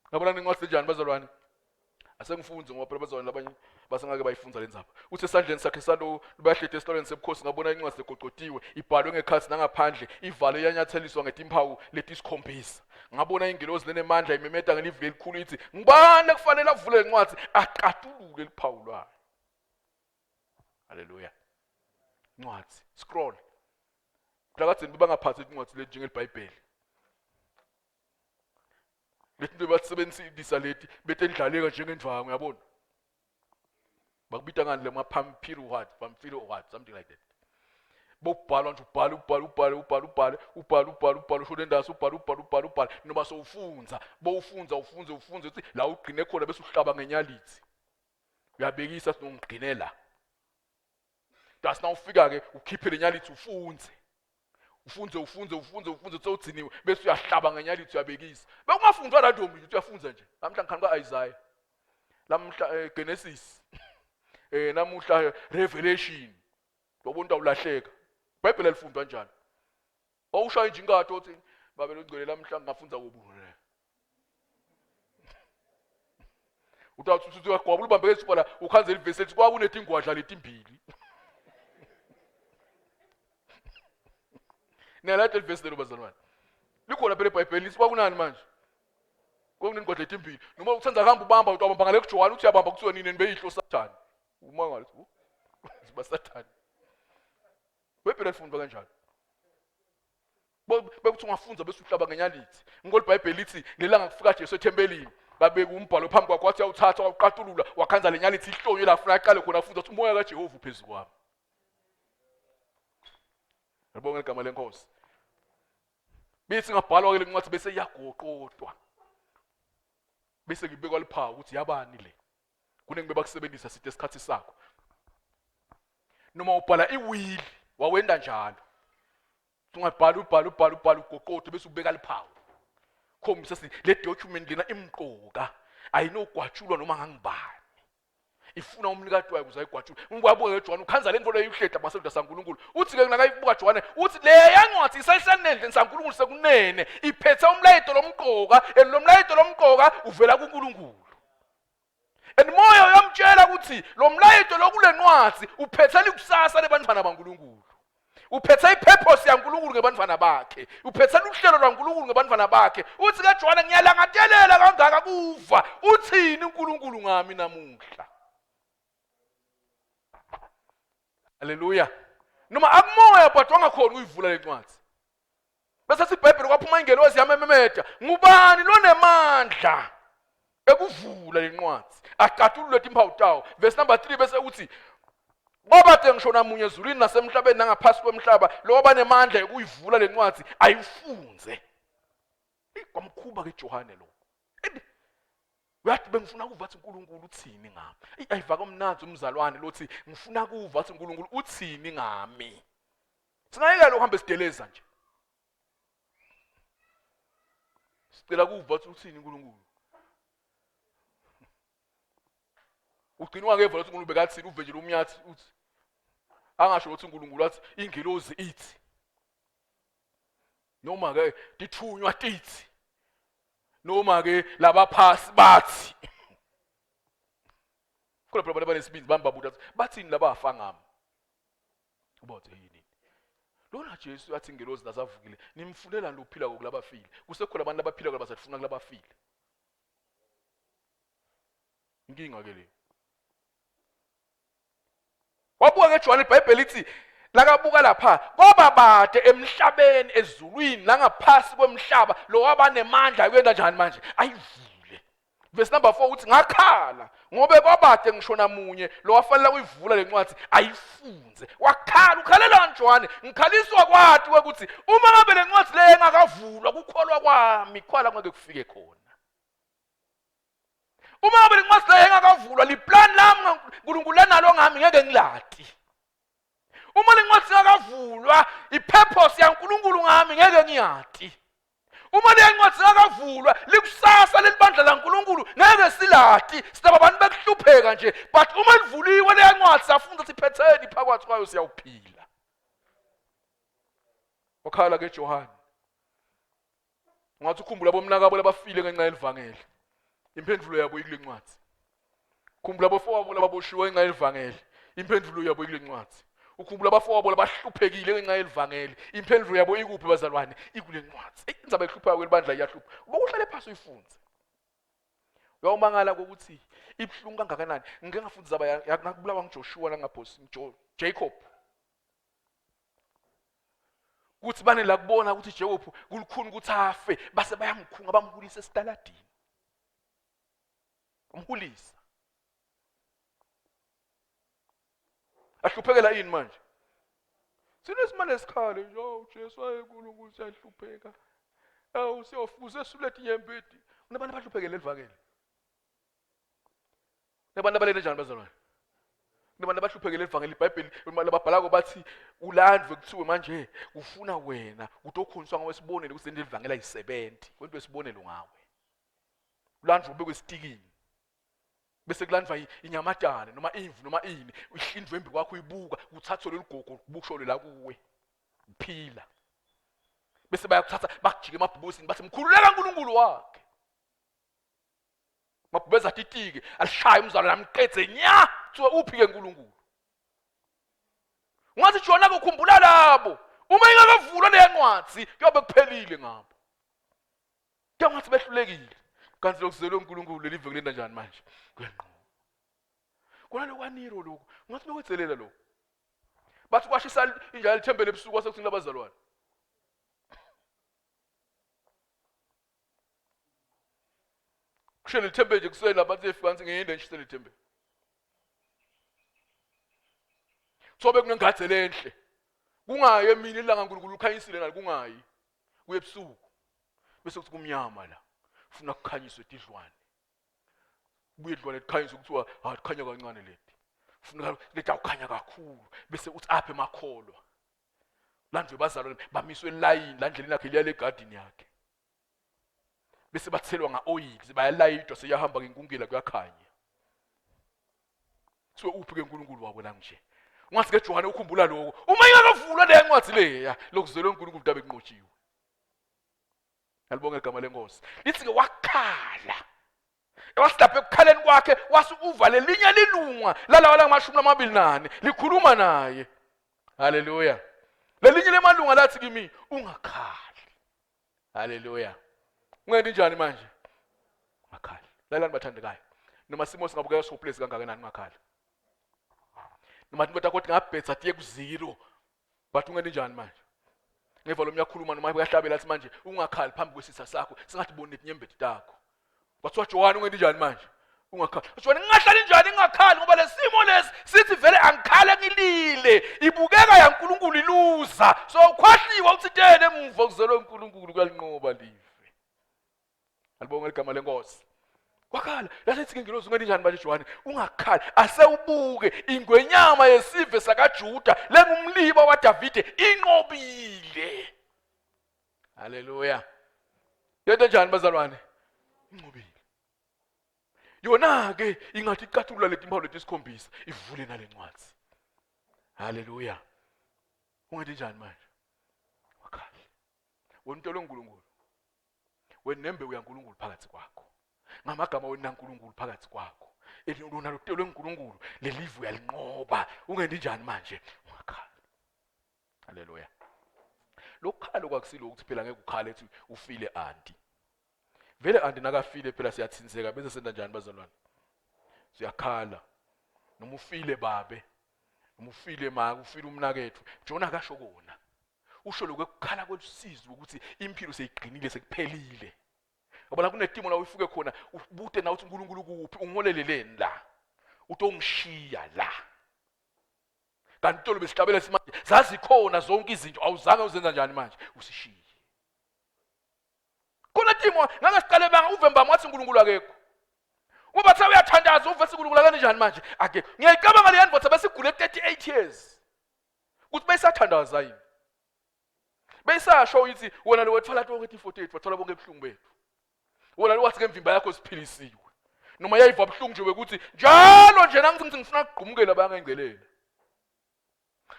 Ngabona kunencwadi njani bazalwane? Asengifunze ngoba phela bazalwane labanye basengake bayifunza lenzaba. Uthi esandleni sakhe salo bayahlete esihlalweni sebukhosi ngabona incwadi legoqotiwe ibhalwe ngekhathi nangaphandle ivalo yanyatheliswa ngetimpawu letisikhombisa. Ngabona ingelosi lenemandla imemeta ngelivili elikhulu ithi ngibani ekufanele avule incwadi aqatulule liphawu lwayo. Haleluya. Incwadi scroll kulakade bangaphathi incwadi le njengeBhayibheli lethi basebenzisa leti betendlaleka njengendvangu yabona bakubita ngani le mapamphiro what something like that bobhalwa nje ubhala usho lendazi ubhala noma sowufunza bowufunza ufunze uthi la ugcine khona bese uhlaba ngenyalithi uyabekisa sinongigcinela das na ufika ke ukhiphe lenyalithi ufunze sewudziniwe bese uyahlaba ngenyalithi uyabekisa bekungafundwa la ntombi uthi uyafunza nje namhla ngikhani kaIsaiah namhla Genesis namuhla Revelation lobuntu awulahleka iBhayibheli lifundwa njani awushaya injingato uthi babe longcwele lamhla ngafunza kubule uthathu uyagwabula ubambe esiphala ukhanzela ivesi ethi kwakunetingwadla letimbili Nelathi elivesi lelo bazalwane. Likhona phela eBhayibhelini siba kunani manje? Kunengwadla letimbili. Noma uthenza kuhamba ubamba utawubamba ngale kuJohane uthi yabamba kuthiwa nini nibeyihlo Sathane. Umangalo siba Sathane. Webhela lifundwa kanjani? Bekuthi ungafunza bese uhlaba ngenyalithi. Ngikho iBhayibheli lithi ngelanga kufika Jesu ethempelini. Babeka umbhalo phambi kwakhe wathi awuthatha waqatulula wakhanza lenyalithi ihlonye la afuna aqale khona afunza ukuthi umoya kaJehova uphezulu kwami. Ngibonga igama lenkosi. Bese ngabhalwa ke lencwadi bese iyagoqotwa. Bese ngibekwa liphawu ukuthi yabani le. Kunengibe bakusebenzisa sithi esikhathi sakho. Noma ubhala iwili wawenda njalo. Ungabhala ugoqotwe bese ubeka liphawu. Khombisa sithi le document lena imqoka ayinogwatshulwa noma ngangibani. Ifuna umnikati wayo uzayigwatshula. Ungwabuke John ukhanza lento leyihleda maselda saNkulunkulu. Uthi ke nakayibuka John uthi le yancwadi isayisanendle saNkulunkulu sekunene iphethe umlayito lomqoka lomlayito lomqoka uvela kuNkulunkulu. Moya uyamtshela ukuthi lo mlayito lokulencwadi uphethe likusasa lebantwana baNkulunkulu. Uphethe ipurpose yaNkulunkulu ngebantwana bakhe. Uphethe uhlelo lwaNkulunkulu ngebantwana bakhe. Uthi ke John ngiyalangathelela kangaka kuva. Uthini uNkulunkulu ngami namuhla? Haleluya. Noma akumoya but wangakhona uyivula lencwadi. Bese sithi iBhayibheli kwaphuma ingelosi yamememeda. Ngubani lonemandla ekuvula lencwadi? Aqatulule imphawu tawo. Verse number 3 bese uthi ngoba ke ngishona munye ezulwini nasemhlabeni nangaphasi kwemhlaba lo abanemandla ekuyivula lencwadi ayifunze. Kwamkhuba ke Johane lo. Uyathi bengifuna ukuva ukuthi uNkulunkulu uthini ngami. Ayiva komnanzi umzalwane lothi ngifuna ukuva ukuthi uNkulunkulu uthini ngami. Singayeka lo uhambe sideleza nje. Sicela ukuva ukuthi uthini uNkulunkulu. Ugcinwa ke ukuthi uNkulunkulu bekathini uve nje umnyathi uthi angasho ukuthi uNkulunkulu athi ingelozi ithi. Noma ke dithunywa tithi. Noma ke labaphasi bathi. Khona phela banesibindi bambabuda bathini labafa ngami. Ubothe yini? Lona Jesu athi ingelozi nasavukile nimfunela lophila kokulabafile. Kusekhona abantu abaphila kwabasafuna kulabafile. Inkinga ke le. Wabuka ke John iBhayibheli lithi lakabuka lapha ngoba bade emhlabeni ezulwini langaphasi kwemhlaba lo wabanemandla kwenda njani manje ayivule. Verse number 4 uthi ngakhala ngobe kwabade ngishona munye lo wafanele uyivula lencwadi ayifunze. Wakhala ukhalela John ngikhaliswa kwathi ukuthi uma ngabe lencwadi le engakavulwa kukholwa kwami kwala ngeke kufike khona. Uma ngabe lencwadi le engakavulwa liplan lami uNkulunkulu enalo ngami ngeke ngilati. Uma lencwadi ingakavulwa ipurpose yaNkulunkulu ngami ngeke ngiyati. Uma lencwadi ingakavulwa likusasa lelibandla laNkulunkulu ngeke silati. Sidaba abantu bekuhlupheka nje but uma livuliwe lencwadi safunda ukuthi phetheni phakathi kwayo siyawuphila. Wakhala ke Johane. Ngathi ukhumbula bomnakabo labafile ngenxa yelivangeli. Impendulo yabo ikule ncwadi. Ukhumbula abafowabo lababoshiwe ngenxa yelivangeli. Impendulo yabo ikule ncwadi. Ukhumbula abafowabo labahluphekile ngenxa yelivangeli. Impendulo yabo ikuphi bazalwane? Ikule ncwadi. Indaba ehluphayo kwelibandla iyahlupha. Ukuhlale phansi uyifunze. Uyawumangala ukuthi ibhlungu kangakanani. Ngeke ngafundi zaba yakubulawa ngiJoshua nangaphosi Jacob. Kuthi bane la kubona ukuthi Jacob kulukhuni ukuthi afe base bayamkhunga bamhulisa esitaladini. Umhulisa. Ahluphekela yini manje? Sinesimane esikhale yo Jesu ayenkulunkulu siyahlupheka. Siyofuza esulethe inyembedi. Unabantu abahluphekela elivangeli. Nabantu abalele njani bazalwane? Nabantu abahluphekela elivangeli iBhayibheli lababhalako bathi ulandwe kuthiwe manje ufuna wena utokhuniswa ngawesibonelo kusende elivangela yi70 kwento esibonelo ngawe. Ulandwe ubekwe isitikini. Bese kulandwa inyamatane noma imvu noma ini uhlindwe embi kwakho uyibuka uthatha leligogo kubushole la kuwe uphila. Bese bayakuthatha bakujike emabhubosini bathi mkhululeka uNkulunkulu wakhe. Mabhubeza titike alishaya umzalo lamqedze nya kuthiwe uphi ke uNkulunkulu. Ungathi Jona ukukhumbula labo uma ingakavulwa le ncwadi kuyobe kuphelile ngabo. Kuyangathi behlulekile. Kanti lokuzelwe uNkulunkulu lelive kulenda njani manje? Kwenqo. Kona lo kwaniro lokho. Ungathi bekwethelela lokho. Bathi kwashisa injalo ithembele ebusuku wasekuthini labazalwane. Kushele ithembe nje kusele labantu efika ngiyinde ngishisele ithembe. Sobe kunengadze lenhle. Kungayi emini ilanga uNkulunkulu ukhanyisile ngalo kungayi. Kuye ebusuku. Bese kuthi kumnyama la. Ufuna kukhanyiswe ididlwane. Kubuye ididlwane likhanyiswe kuthiwa kukhanya kancane leti. Ufuna letha ukukhanya kakhulu bese uthi apha emakholwa. Landwe bazalwane bamiswe elayini la ndleleni yakhe liya legarden yakhe. Bese bathelwa ngaoil sibayalayitwa seyahamba ngenkungela kuyakhanya. Siwe uphi ke uNkulunkulu wabo la nje. Ungathi ke Johane ukhumbula lokho. Uma ingakavulwa le ncwadi leya lokuzelwe uNkulunkulu tabe kunqotshiwe. Alibonge igama lenkosi. Lithi ke wakhala. Ewasilapha ekukhaleni kwakhe wase uvale linye lilunga lalawa la 24 likhuluma naye. Haleluya. Lelinye lemalunga lathi kimi ungakhali. Haleluya. Ungendi njani manje? Ungakhali. Lalani bathandekayo. Noma simo singabukeka so place kangakanani ungakhali. noma indoda kodwa ngabhetha tiye ku0 but ungene njani manje ngeva lo myakhuluma noma uyahlabela athi manje ungakhali phambi kwesitha sakho singathi bone inyembeti takho kwathiwa John ungene njani manje ungakhali John ngingahlali njani ngingakhali ngoba lesimo lesi sithi vele angikhale ngilile ibukeka yaNkulunkulu iluza so ukhwahliwa uthitene emva kuzelwe uNkulunkulu kuyalinqoba live alibonga igama lenkosi wakhala lasithi ke ngilozi ungene njani manje John ungakhali asewubuke ingwenyama yesive sakaJuda lengumliba waDavide inqobile haleluya yento njani bazalwane inqobile yona ke ingathi icathulula letimpawu letisikhombisa ivule nalencwadi haleluya ungathi njani manje wakhala wena uNtolo uNkulunkulu wena nembe uyaNkulunkulu phakathi kwakho ngamagama wena uNkulunkulu phakathi kwakho elona loTolo uNkulunkulu lelivu uyalinqoba ungendi njani manje wakhala haleluya lokukhala kwakusilo ukuthi phela ngeke ukhale ethi ufile anti vele anti nakafile phela siyathinseka bese senda njani bazalwane siyakhala noma ufile babe noma ufile ma ufile umnakethu Jona kasho kona usho lokukhala kwelusizi ukuthi impilo seyiqinile sekuphelile ngoba la kunetimo la uyifuke khona ubute na uthi uNkulunkulu kuphi ungoleleleni la utongishiya la kanti uTolo besihlabela simanje zazikhona zonke izinto awuzange uzenza njani manje usishiye khona timo ngangasiqale banga uvemba wathi uNkulunkulu akekho uba tha uyathandaza uve uNkulunkulu akani njani manje ake ngiyayicabanga le yanvo besigule 38 years ukuthi bayisathandaza yini bayisasho ukuthi wena lo wetfala 48 wathola bonke ebhlungu bethu wona lo wathi ke imvimba yakho siphilisiwe noma yayiva ubhlungu nje ukuthi njalo nje nangithi ngifuna ukugqumukela bayangengcelela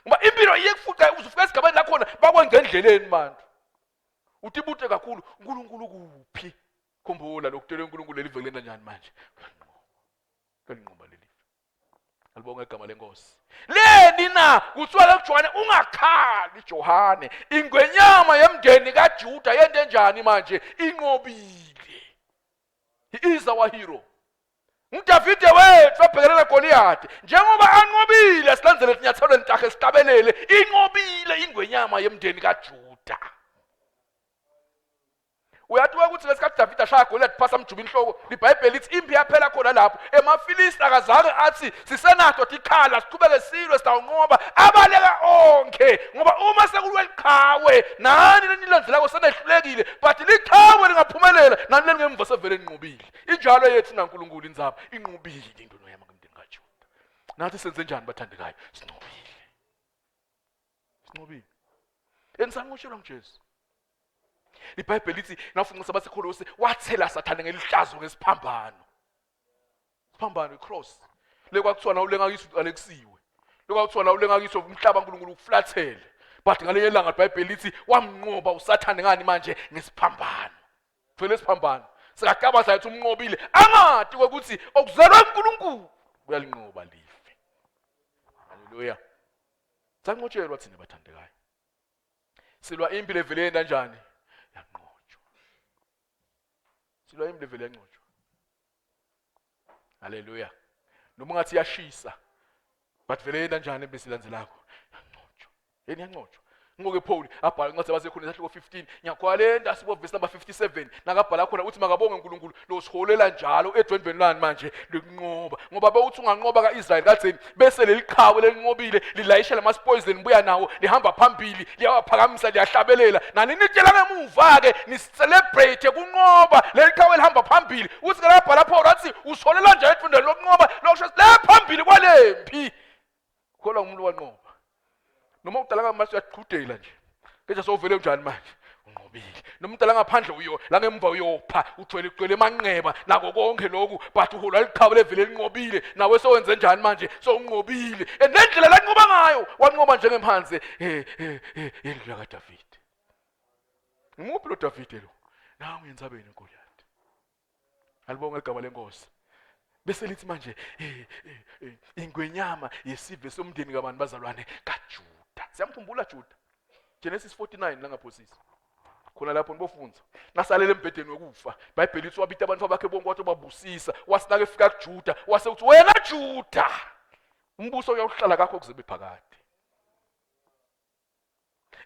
ngoba impilo iyekufuqa uzufika esigabeni la khona bakwengendleleni manje utibute kakhulu uNkulunkulu kuphi khumbula lokutela uNkulunkulu lelivelena njani manje kalinqoba leli alibonga igama lenkosi leni na kuthiwa loJohane ungakhali Johane ingwenyama yemndeni kaJuda yente njani manje inqobile he is our hero uDavide wethu wabhekelela Goliath njengoba anqobile silandzele isinyathelo lentakhe sitabelele inqobile ingwenyama yemndeni kaJuda uyathiwa ukuthi lesikhathi David ashaya Goliath phasa mjuba inhloko iBhayibheli lithi impi yaphela khona lapho emafilisti akazange athi sisenato tikhala siqhubeke silwe sitawunqoba abaleka onke ngoba uma sekulwe liqhawe nani lenilandlela ko senehlulekile but liqhawe lingaphumelela nani lengemva sevele inqobile injalo yethu naNkulunkulu inzaba inqobile into noyama kumndeni kaJuda nathi senze njani bathandekayo sinqobile enisanqotshelwa nguJesu iBhayibheli lithi nafunqa sabaseKolose wathela sathane ngelihlazo ngesiphambano siphambano icross lekwakuthiwa nawo lengakiso alekusiwe lekwakuthiwa nawo lengakiso umhlaba uNkulunkulu ukuflathele but ngalenye ilanga iBhayibheli lithi wamnqoba usathane ngani manje ngesiphambano vele isiphambano sikakaba sayithi umnqobile angadi ukuthi okuzelwe uNkulunkulu uyalinqoba life haleluya sanqotshelwa thina bathandekayo silwa impilo eveleni kanjani yanqotshwa silwa impilo evele yanqotshwa haleluya noma ngathi yashisa but vele kanjani besilandzelako yanqotshwa yeni yanqotshwa ngoke Paul abhala incwadi yabasekhona esahluko 15 ngiyakhwalenda sibo verse number 57 nakabhala khona uthi makabonge uNkulunkulu lo siholela njalo edwendweni lani manje lokunqoba ngoba bewuthi unganqoba kaIsrael katheni bese leliqhawe lelinqobile lilayisha lamaspoison buya nawo lihamba phambili liyawaphakamisa liyahlabelela nani nitshela ngemuva ke ni celebrate kunqoba leliqhawe lihamba phambili uthi kalabhala Paul athi usiholela nje edwendweni lokunqoba lokusho le phambili kwalempi khola umuntu wanqoba noma udala ngamasi uyaqhudela nje nje sovele njani manje unqobile noma udala ngaphandle uyo la ngemva uyopha uthwele emanqeba nako konke lokhu but uhola liqhawe levele linqobile nawe sowenze njani manje so unqobile endlela lanqoba ngayo wanqoba njengemhanze endlu kaDavid ngimuphi lo David lo nawe yentsabeni eGoliath alibonga igama lenkosi bese lithi manje ingwenyama yesive somndeni kabani bazalwane kaJuda siyamkhumbula Juda Genesis 49 langaphosisi khona lapho nibofunza nasalele embedeni wokufa iBhayibheli lithi wabita abantu bakhe bonke wathi babusisa wasinake efika kuJuda wase uthi wena Juda umbuso uyawuhlala kakho kuze bephakade.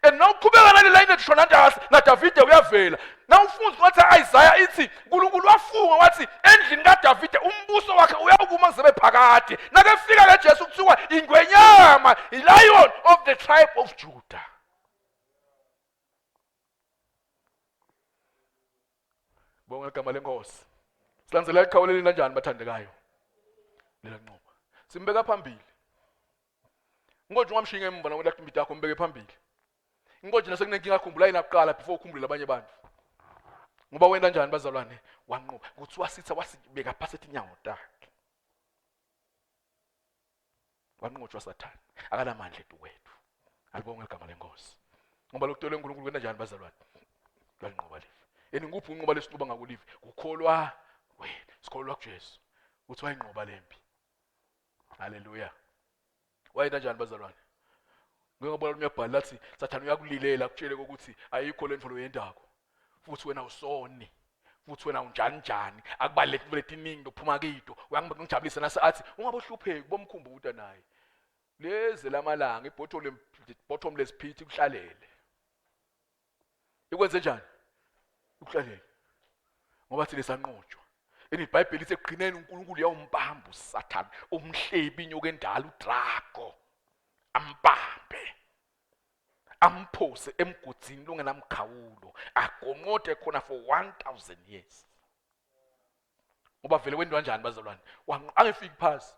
And nawuqhubeka nale line ethi Shonandasi naDavide uyavela. Nawufunza ngathi Isaiah ithi uNkulunkulu wafunga wathi endlini kaDavide umbuso wakhe uyakuma kuze bephakade. Nake fika ke Jesu kuthiwa ingwenyama, lion of the tribe of Judah. Bonke igama lenkosi. Silandzela ikhawuleleni kanjani bathandekayo? Lela nqoba. Simbeka phambili. Ngoje ungamshinga emva nawe lathi imbita yakho mbeke phambili. Ngoje nasekunenkinga akhumbula yena kuqala before ukhumbule labanye abantu. Ngoba wena kanjani bazalwane? Wanqoba. Kuthiwa sitha wasibeka phasi etinyawo takhe. Wanqotshwa Sathane. Akalamandla ethu. Alibonge igama lenkosi. Ngoba lokutole uNkulunkulu wena kanjani bazalwane? Lanqoba live. Nguphi unqoba lesinqoba ngakulive? Ukukholwa wena. Sikholwa kuJesu. Uthi wayinqoba lempi. Haleluya. Wayena kanjani bazalwane? Ngiyabona umyabhala lathi Sathane uyakulilela kutshele ukuthi ayikho lendvolo yendako. Futhi wena usoni. Futhi wena unjani akubaleki kuleti iningi lokuphuma kito. Uyangijabulisa nase athi ungabohlupheki bomkhumbuta naye. Leze lamalanga ibottom lesiphithi kuhlalele. Ikwenze njani? Ukuhlalele. Ngoba thina sanqotshwa. IBhayibheli lithi eqineni uNkulunkulu yawumbamba uSathane, umhlebi inyoka endala uDrago. Ambambe. Amphose emgodini longenamkhawulo. Agonqode khona for 1000 years. Ngoba vele wendwa kanjani bazalwane? Angefiki phasi.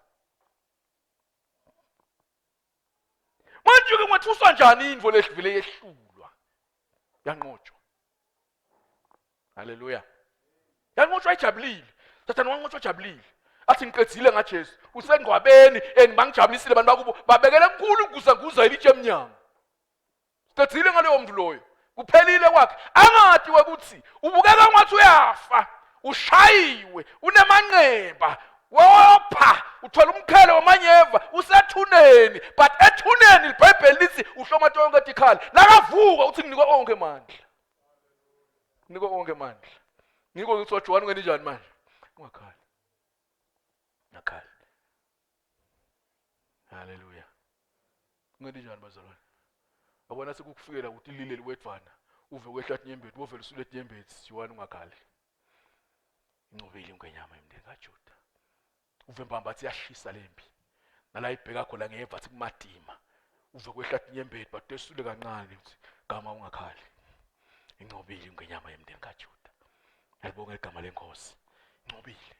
Manje ke ngathuswa njani indvo lesivile yehlulwa? Yanqotshwa. Haleluya. Yanqotshwa ijabulile. Sathane wanqotshwa jabulile. Athi ngiqedzile ngaJesu. Usengcwabeni bangijabulisile abantu bakubo. Babekele enkulu nguza ilitshe emnyango. Siqedzile ngaleyo muntu loyo. Kuphelile kwakhe. Angathi wekuthi ubukeka ngathi uyafa. Ushayiwe, unemanqeba. Wopha, uthola umkhele wamanyeva, usethuneni. But ethuneni iBhayibheli lithi uhlomata yonke etikhala. Nakavuka uthi nginikwe onke amandla. Nginikwe onke amandla. Ngiko ukuthi waJohn ngene njani manje? Ungakhali. Nakhali. Haleluya. Ngene njani bazalwane? Abona sekukufikela ukuthi lile liwedvana. Uve kwehlathi nyembeti, wovela usule nyembeti, John ungakhali. Ingcobile ingwenyama emndeni kaJuda. Uve mbambathi yashisa lempi. Nala ibheka khona ngeva athi kumadima. Uve kwehlathi nyembeti, but esule kancane uthi gama ungakhali. Ingcobile ingwenyama emndeni kaJuda. Alibonga igama lenkosi. Ingcobile.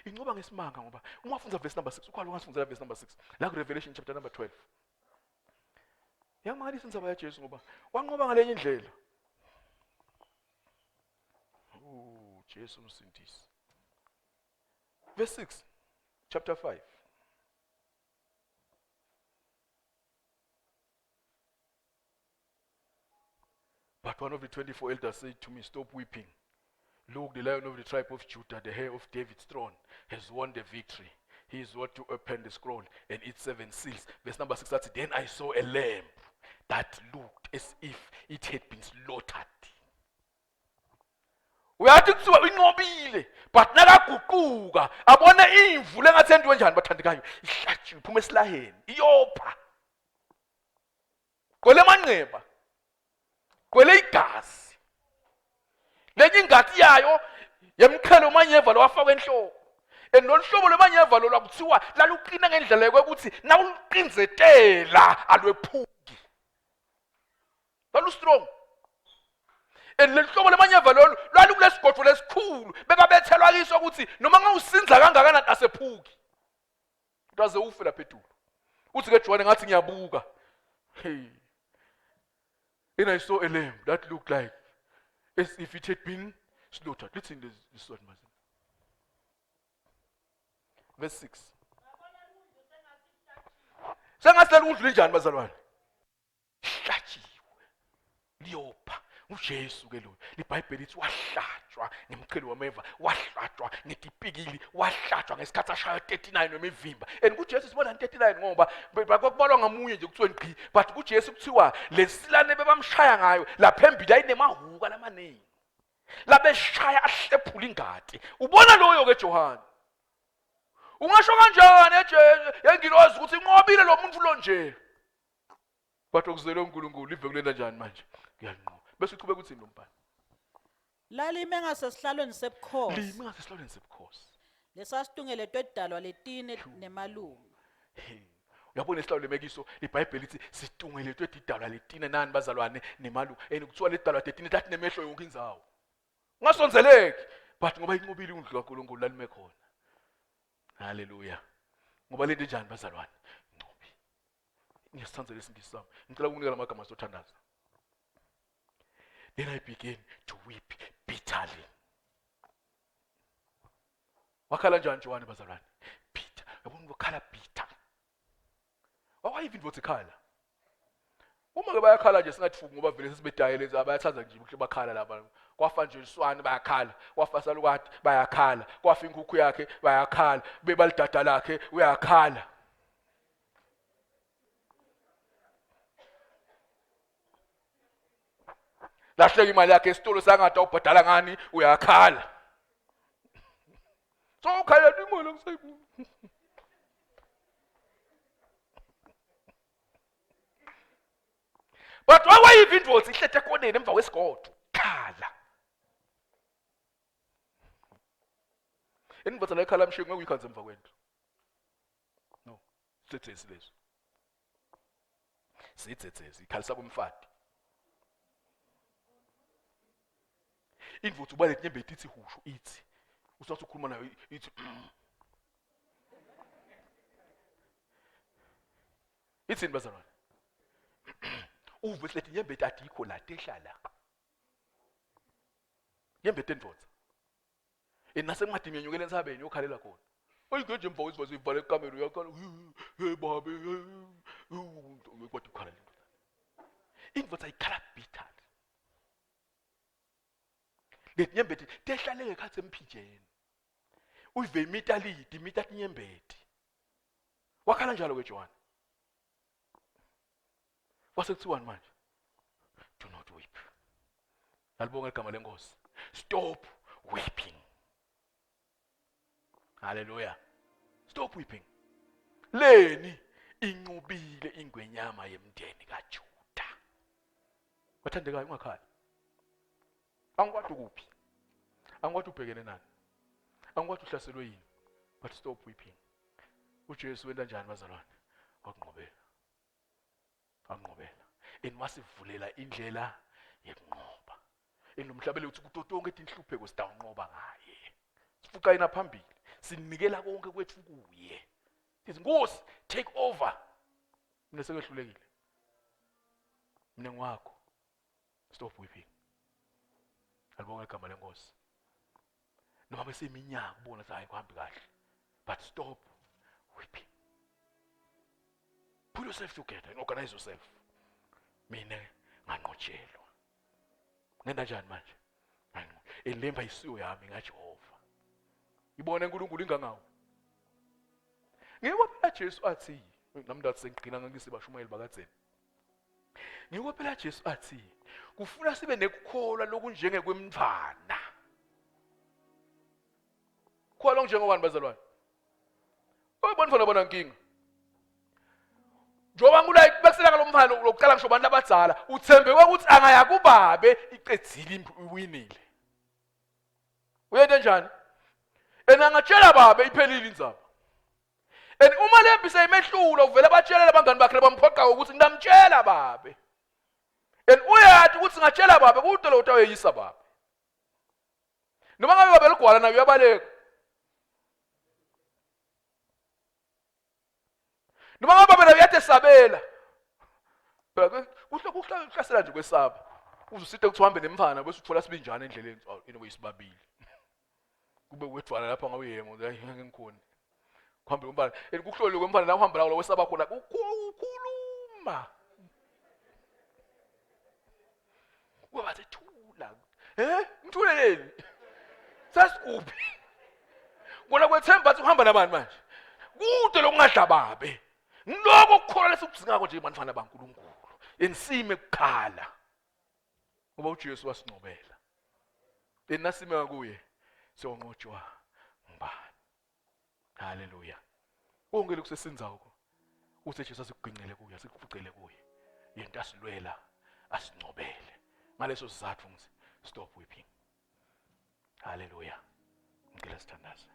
Incoba ngesimanga ngoba ungafunda verse number 6, ukhalo ungafunda verse number 6. La ku Revelation chapter number 12. Yangimangalisa insaba yaJesu ngoba wanqoba ngalenye indlela. Jesu umsindisi. Verse 6, chapter 5. But one of the 24 elders said to me, stop weeping. Look, the Lion of the tribe of Judah, the heir of David's throne, has won the victory. He is what to open the scroll and its 7 seals. Verse number 6, that's it. Then I saw a lamb that looked as if it had been slaughtered. Uyathi kuthiwa inqobile, but nakaguquka abona imvu lengathi entwe njani bathandekayo, ihlatshiwe iphuma esilaheni, iyopha. Kwele manqeba. Kwele igazi. Lenye ingati yayo yemkhelo manyeva lo wafakwe enhloko. Enolhlobo lomanyeva lo lwakuthiwa laluqina ngendlela yokuthi nawuqinzetela alwephuki. Lalu strong. Enolhlobo lomanyeva lo lwalukulesigodlo lesikhulu bekabethelwa kiso ukuthi noma ngawusinza kangakana asephuki. Utaze ufe lapha etulo. Uthi ke John ngathi ngiyabuka. Hey. And I saw a lamb that looked like as if it had been slaughtered. Listen to this one, Master. Verse 6. Sengasela undlu njani bazalwane? Hlatshiwe. Liyopha. uJesu ke lo iBhayibheli lithi wahlatshwa ngemqhele wameva, wahlatshwa ngedipikili, wahlatshwa ngesikhathi ashaya 39 wemivimba. And kuJesu sibona 39 ngoba bakubalwa ngamunye nje kuthiwa ngqi, but kuJesu kuthiwa lesilane bebamshaya ngayo lapha embili ayinemahuka lamaningi, labeshaya ahlephula ingadi. Ubona loyo ke Johani, Ungasho kanjani yengilozi ukuthi inqobile lo muntu lo nje. Bathi okuzele uNkulunkulu live kulena njani manje? Kuyanqoba. Bese uqhubeka uthini lo mbhalo? lalime ngasesihlalweni sebukhosi Limi ngasesihloleni sebukhosi. lesasitungele twedalwa letine nemalungu. Uyabona isihlalo lemekiso iBhayibheli lithi situngeletwe idalwa letine nani bazalwane nemalu kuthiwa ledalwa letine lathi nemehlo yonke indzawo. Ungasonzeleki but ngoba inqobile indlu kaNkulunkulu lalime khona. Haleluya. Ngoba lento njani bazalwane? Inqobi. Ngiyasithandela isingisi sami. Ngicela ukunika amagama sothandaza. Then I began to weep bitterly. Wakhala njani Johannes bazalwane? Bitter. Yabona ukukhala bitter. Why even khala? Uma ke bayakhala nje singathuki ngoba vele sesibedayele abayathatha nje ukuthi bakhala laba. Kwafa nje iswane bayakhala, kwafa salukade bayakhala, kwafa inkukhu yakhe bayakhala, bebalidada lakhe uyakhala. Lahleka imali yakhe esitolo sangada ubhadala ngani uyakhala. So ukhala imali ngisayibuka. But why even indvodza ihlethe ekoneni emva kwesigodo? Khala. Indvodza la ikhala mshengu ngekuyikhanze emva kwento. No, sithethesi leso. Sithethesi ikhalisa kumfati. Indvodza ubale inyembe ithi husho ithi. Usathi ukhuluma nayo ithi ithini bazalwane? Uve silethi inyembeti adikho la tehlala. Inyembeti endvodza. Nasencwadini yenyukela ensabeni yokhalela khona. Oyingenje emva kwesivazo ivala ekamero yakhala. Hey babe. Kodwa ukhala lento. Indvodza ikhala bitter. Lethi inyembeti tehlale ngekhathi emphijeni. Uyive imita lidi, imita inyembeti. Wakhala njalo ke Johannes. Wasekuthiwani manje? Do not weep. Alibonga igama lenkosi. Stop weeping. Hallelujah. Stop weeping. Leni inqubile ingwenyama yemndeni kaJuda. Wathandekayo ungakhali. Angikwathi kuphi? Angikwathi ubhekene nani? Angikwathi uhlaselwe yini? But stop weeping. uJesu wenta njani bazalwane? Wakunqobela. Anqobela. Masivulela indlela yekunqoba. Nomhlabele uthi kutotonke inhlupheko sitawunqoba ngaye. Sifuka yena phambili. Sinikela konke kwethu kuye. Sithi Nkosi, take over. Mina sekehlulekile. Mina ngwakho. Stop weeping. Alibonga igama lenkosi. Noma bese iminyaka ubona ukuthi hayi kuhambi kahle. But stop weeping. Pull yourself together and organize yourself. Mina nganqotshelwa. Ngenda njani manje? Elemba isiyo yami ngaJehova. Ibona uNkulunkulu ingangawo. Ngeke phela Jesu athi, nami ndathi sengigcina ngisibashumayeli bakatheni. Ngeke phela Jesu athi, kufuna sibe nekukholwa lokunjenge kwemntwana. Kholwa njengobani bazalwane? Oyibona mfana bona inkinga. Njoba ngula bekusela kalomfana lokuqala ngisho abantu abadala uthembe ukuthi angaya kubabe iqedzile iwinile. Uyente njani? Angatshela babe iphelile indzaba. Uma lempi seyimehlula uvela abatshela abangani bakhe bamphoqa ukuthi ngidamtshela babe. Uyathi ukuthi ngatshela babe kude lo utawuyisa babe. Noma ngabe babe ligwala nayo uyabaleka. Noma ngabe babe nayo yatesabela. Phela kuhlasela nje kwesaba. Uzusithe ukuthi uhambe nemfana bese uthola sibinjana endleleni inobuyisibabili. Kube wethwana lapha ngawuyengo ngikhona. Kuhambe umbala kuhloli kwemfana la uhamba la wesaba khona ukukhuluma. Wabathi thula. Ngithuleleni. Sasikuphi? Kona kwethemba athi uhamba nabani manje? Kude lokungadla babe. Ngiloko ukukhola lesukuzingako nje mfana baNkulunkulu. Ensime ukukhala. Ngoba uJesu wasinqobela. Nasime kuye siyonqotshwa ngubani? Haleluya. Konke lokusesenzayo uthi Jesu asikuginqele kuye, asikufucele kuye. Yento asilwela, asingcobele. Ngaleso sizathu ngithi stop weeping. Haleluya. Ngicela sithandaze.